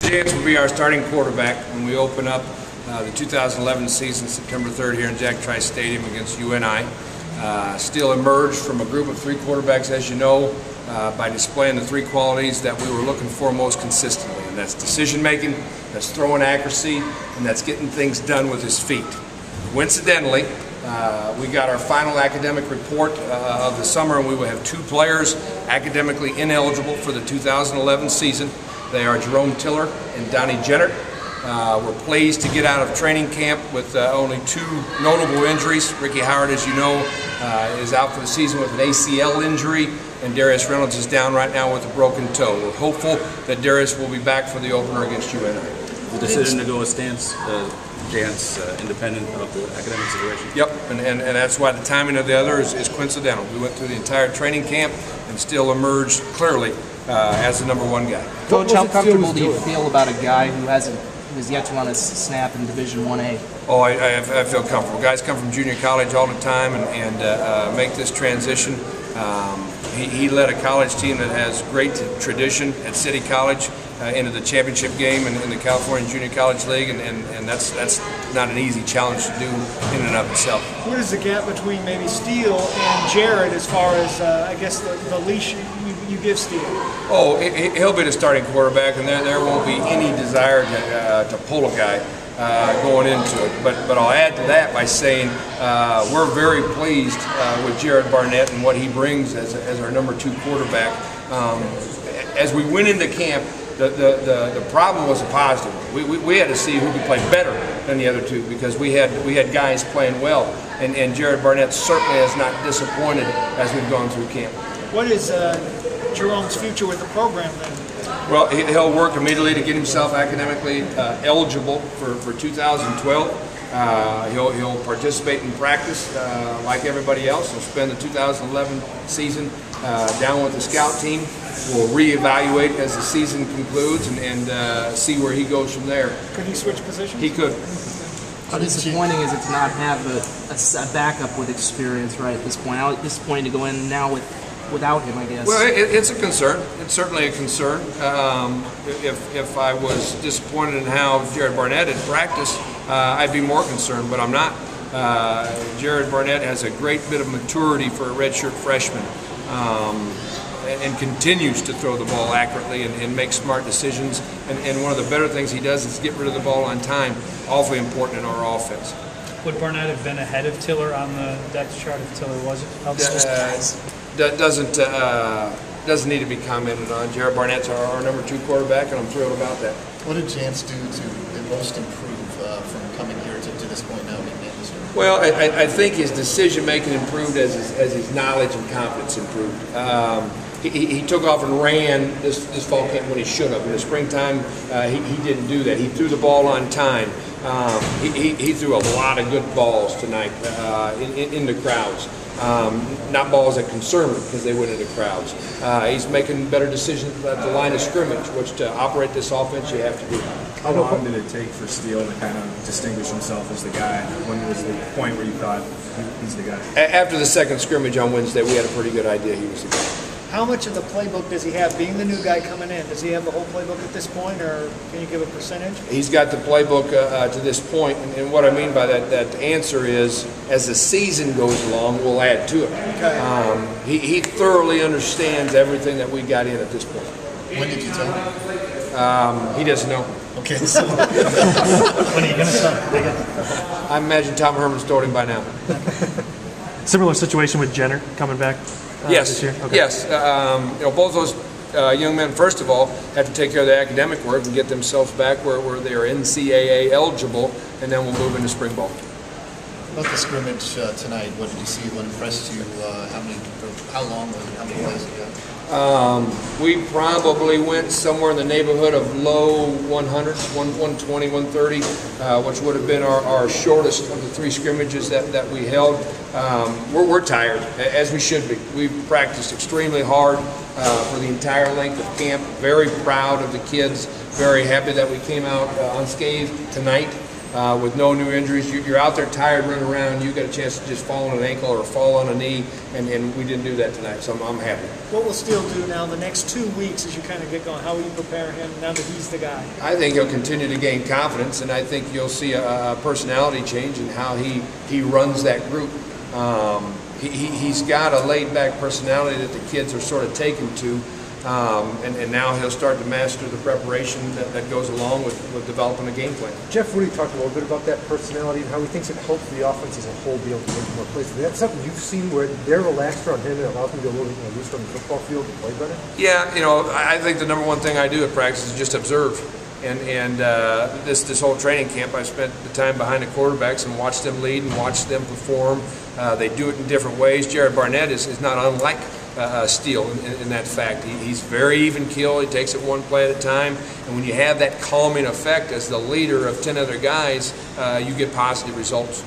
Jantz will be our starting quarterback when we open up the 2011 season, September 3rd, here in Jack Trice Stadium against UNI. Steele emerged from a group of three quarterbacks, as you know, by displaying the three qualities that we were looking for most consistently, and that's decision making, that's throwing accuracy, and that's getting things done with his feet. Coincidentally, we got our final academic report of the summer, and we will have two players academically ineligible for the 2011 season. They are Jerome Tiller and Donnie Jennert. We're pleased to get out of training camp with only two notable injuries. Ricky Howard, as you know, is out for the season with an ACL injury, and Darius Reynolds is down right now with a broken toe. We're hopeful that Darius will be back for the opener against UNI. The decision to go with Jantz, independent of the academic situation? Yep, and that's why the timing of the other is coincidental. We went through the entire training camp and still emerged clearly as the #1 guy. Coach, how comfortable do you feel about a guy who has yet to run a snap in Division 1A? Oh, I feel comfortable. Guys come from junior college all the time and make this transition. He led a college team that has great tradition at City College into the championship game in the California Junior College League, and that's not an easy challenge to do in and of itself. What is the gap between maybe Steele and Jared as far as, I guess, the leash you give Steele? Oh, he'll be the starting quarterback, and there won't be any desire to pull a guy going into it. But I'll add to that by saying we're very pleased with Jared Barnett and what he brings as our #2 quarterback. As we went into camp, the problem was a positive. We had to see who could play better than the other two, because we had guys playing well, and Jared Barnett certainly has not disappointed as we've gone through camp. What is Jerome's future with the program then? Well, he'll work immediately to get himself academically eligible for 2012. He'll participate in practice like everybody else. He'll spend the 2011 season down with the scout team. We'll reevaluate as the season concludes and see where he goes from there. Could he switch positions? He could. How disappointing is it to not have a backup with experience right at this point? How disappointing to go in now without him, I guess. Well, it's a concern. It's certainly a concern. If I was disappointed in how Jared Barnett had practiced, I'd be more concerned, but I'm not. Jared Barnett has a great bit of maturity for a redshirt freshman, and continues to throw the ball accurately and make smart decisions. And one of the better things he does is get rid of the ball on time, awfully important in our offense. Would Barnett have been ahead of Tiller on the depth chart if Tiller wasn't? Doesn't need to be commented on. Jared Barnett's our #2 quarterback, and I'm thrilled about that. What did Jantz do to most improve from coming here to this point now being industry? Well, I think his decision making improved as his knowledge and confidence improved. He took off and ran this fall camp when he should have. In the springtime, he didn't do that. He threw the ball on time. He threw a lot of good balls tonight into crowds. Not balls that concern him because they went into crowds. He's making better decisions at the line of scrimmage, which to operate this offense you have to do. How long did it take for Steele to kind of distinguish himself as the guy? When was the point where you thought he's the guy? After the second scrimmage on Wednesday, we had a pretty good idea he was the guy. How much of the playbook does he have, being the new guy coming in? Does he have the whole playbook at this point, or can you give a percentage? He's got the playbook to this point, and what I mean by that answer is, as the season goes along, we'll add to it. Okay. He thoroughly understands everything that we got in at this point. When did you tell him? He doesn't know. Okay. So. When are you going to start? I imagine Tom Herman's told him by now. Similar situation with Jenner coming back. Yes, this year? Okay. Yes. Both those young men, first of all, have to take care of the academic work and get themselves back where they are NCAA eligible, and then we'll move into spring ball. About the scrimmage tonight, what did you see? What impressed you? How long was it? How many plays did you have? We probably went somewhere in the neighborhood of low 100s, 120, 130, which would have been our shortest of the three scrimmages that we held. We're tired, as we should be. We've practiced extremely hard for the entire length of camp. Very proud of the kids. Very happy that we came out unscathed tonight. with no new injuries. You're out there tired, running around. You got a chance to just fall on an ankle or fall on a knee, and we didn't do that tonight. So I'm happy. What will Steele do now the next 2 weeks as you kind of get going? How will you prepare him now that he's the guy? I think he'll continue to gain confidence, and I think you'll see a personality change in how he runs that group. He's got a laid-back personality that the kids are sort of taken to, and now he'll start to master the preparation that goes along with developing a game plan. Jeff Woody talked a little bit about that personality and how he thinks it helps the offense as a whole be able to make more plays. Is that something you've seen where they're relaxed around him and it allows him to be a little bit more loose on the football field to play better? Yeah, I think the number one thing I do at practice is just observe. And this whole training camp, I spent the time behind the quarterbacks and watched them lead and watched them perform. They do it in different ways. Jared Barnett is not unlike Steele in that fact. He's very even keel. He takes it one play at a time. And when you have that calming effect as the leader of 10 other guys, you get positive results.